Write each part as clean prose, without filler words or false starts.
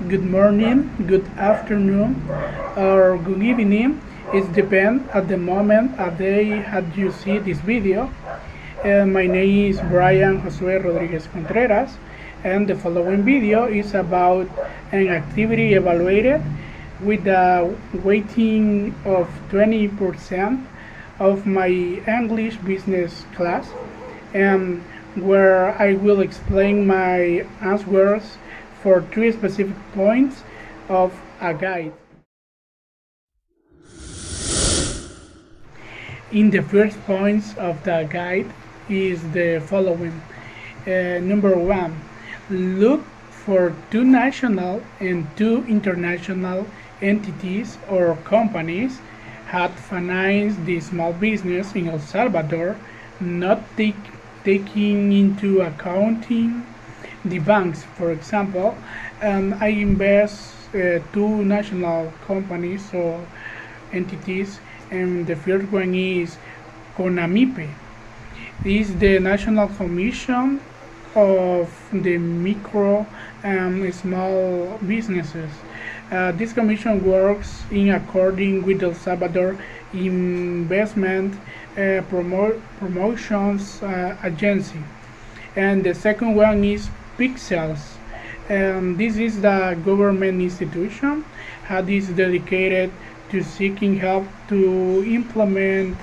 good morning, good afternoon, or good evening. It depends at the moment a day that you see this video. My name is Bryan Josué Rodríguez Contreras, and the following video is about an activity evaluated with a weighting of 20% of my English business class, and where I will explain my answers for three specific points of a guide. In the first points of the guide is the following. Number one, look for two national and two international entities or companies that finance the small business in El Salvador, not taking into accounting the banks. For example, I invest two national companies or entities, and the first one is CONAMIPE. This is the National Commission of the Micro and Small Businesses. This commission works in according with El Salvador Investment Promotions Agency. And the second one is Pixels. This is the government institution that is dedicated to seeking help to implement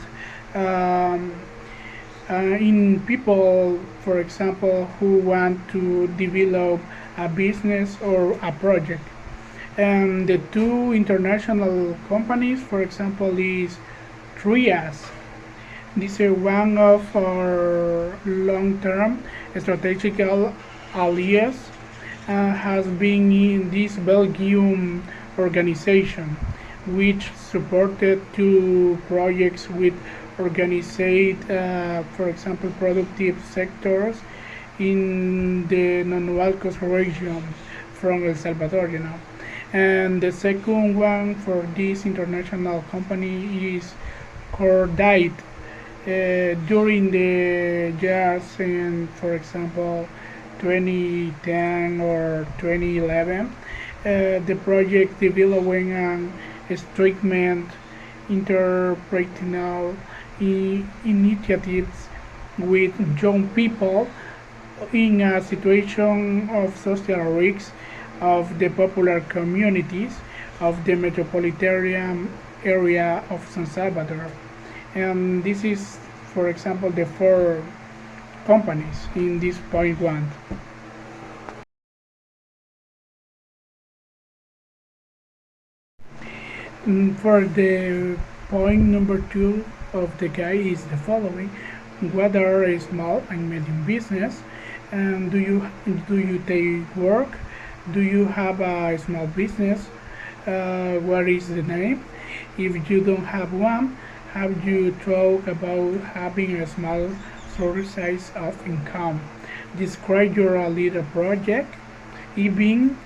in people, for example, who want to develop a business or a project. And the two international companies, for example, is Trias. This is one of our long-term strategic allies, has been in this Belgium organization, which supported two projects with organized, for example, productive sectors in the non-Hualcos region from El Salvador. And the second one for this international company is Cordite. During the years in, for example, 2010 or 2011, the project developing an treatment interpretional initiatives with young people in a situation of social risk of the popular communities of the metropolitan area of San Salvador. And this is, for example, the four companies in this point one. For the point number two of the guide is the following: what are a small and medium business? And do you take work? Do you have a small business? What is the name? If you don't have one, have you thought about having a small source of income? Describe your little project, even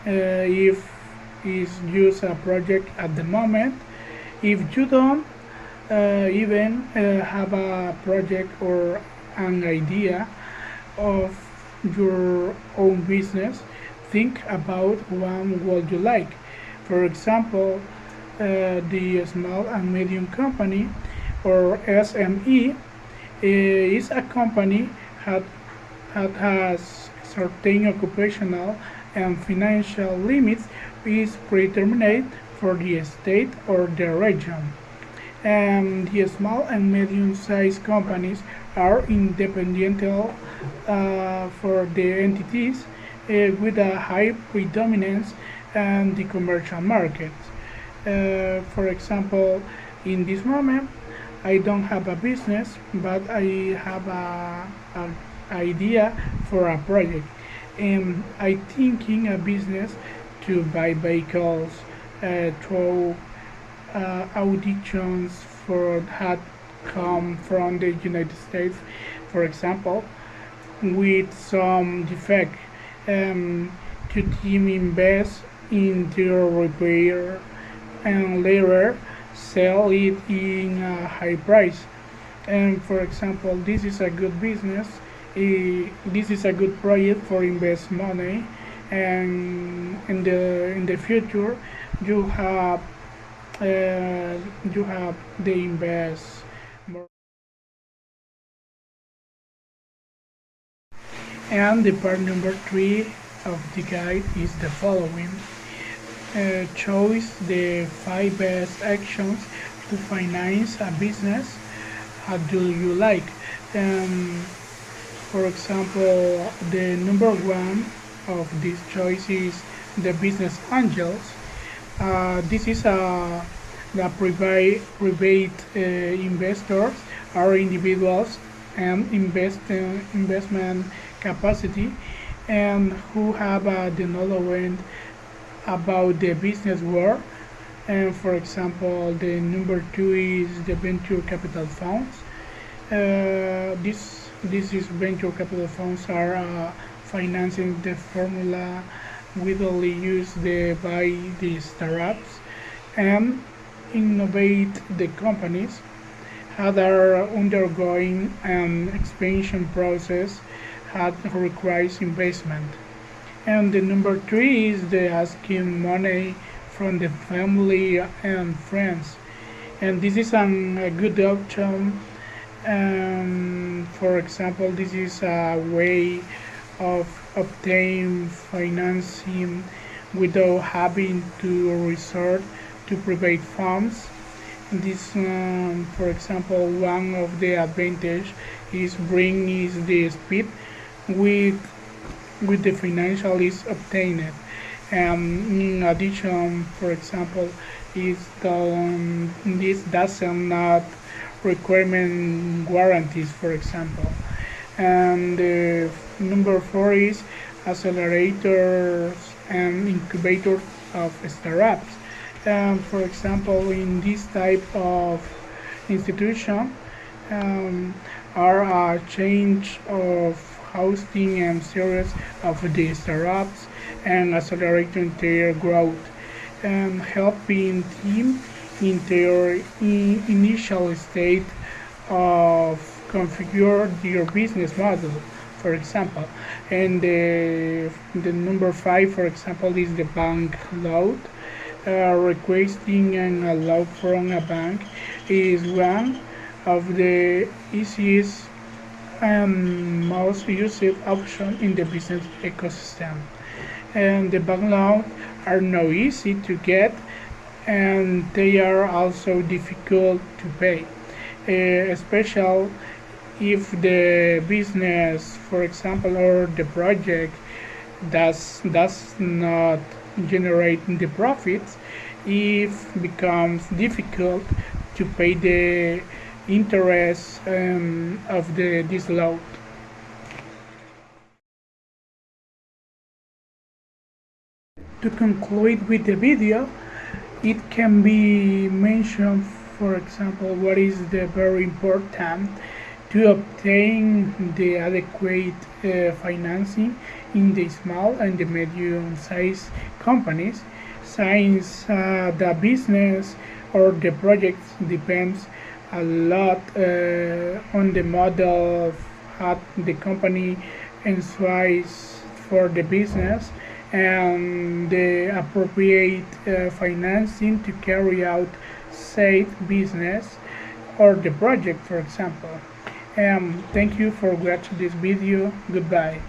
if it's just a project at the moment. If you don't even have a project or an idea of your own business, think about one would you like. For example, the small and medium company or SME is a company that has certain occupational and financial limits is predetermined for the state or the region. And the small and medium-sized companies are independent for the entities with a high predominance in the commercial market. For example, in this moment, I don't have a business, but I have a idea for a project, and I thinking a business to buy vehicles through auditions for that come from the United States, for example, with some defect, to team invest in their repair and later sell it in a high price. And for example, this is a good business. This is a good project for invest money and in the future you have you have the invest more. And the part number three of the guide is the following. Choose the 5 best actions to finance a business. How do you like? Um, for example, the number one of these choices, the business angels. This is the private investors are individuals and investment capacity and who have the knowledge about the business world. And for example, the number two is the venture capital funds. This is venture capital funds are financing the formula widely used by the startups and innovate the companies that are undergoing an expansion process that requires investment. And the number three is the asking money from the family and friends. And this is a good option. For example, this is a way of obtaining financing without having to resort to private funds. This, for example, one of the advantage is the speed with the financial is obtained. In addition, for example, is this does not requirement guarantees, for example. And number four is accelerators and incubators of startups. For example, in this type of institution, um, are a change of hosting and series of the startups and accelerating their growth and helping team in their initial state of configure your business model, for example. And the number five, for example, is the bank loan. Requesting a loan from a bank is one of the easiest and most used option in the business ecosystem. And the bank loans are not easy to get and they are also difficult to pay, especially if the business, for example, or the project does not generate the profits, it becomes difficult to pay the interest of this loan. To conclude with the video, it can be mentioned, for example, what is the very important to obtain the adequate financing in the small and the medium-sized companies, since the business or the project depends a lot on the model of how the company ensues for the business and the appropriate financing to carry out said business or the project, for example. Thank you for watching this video. Goodbye.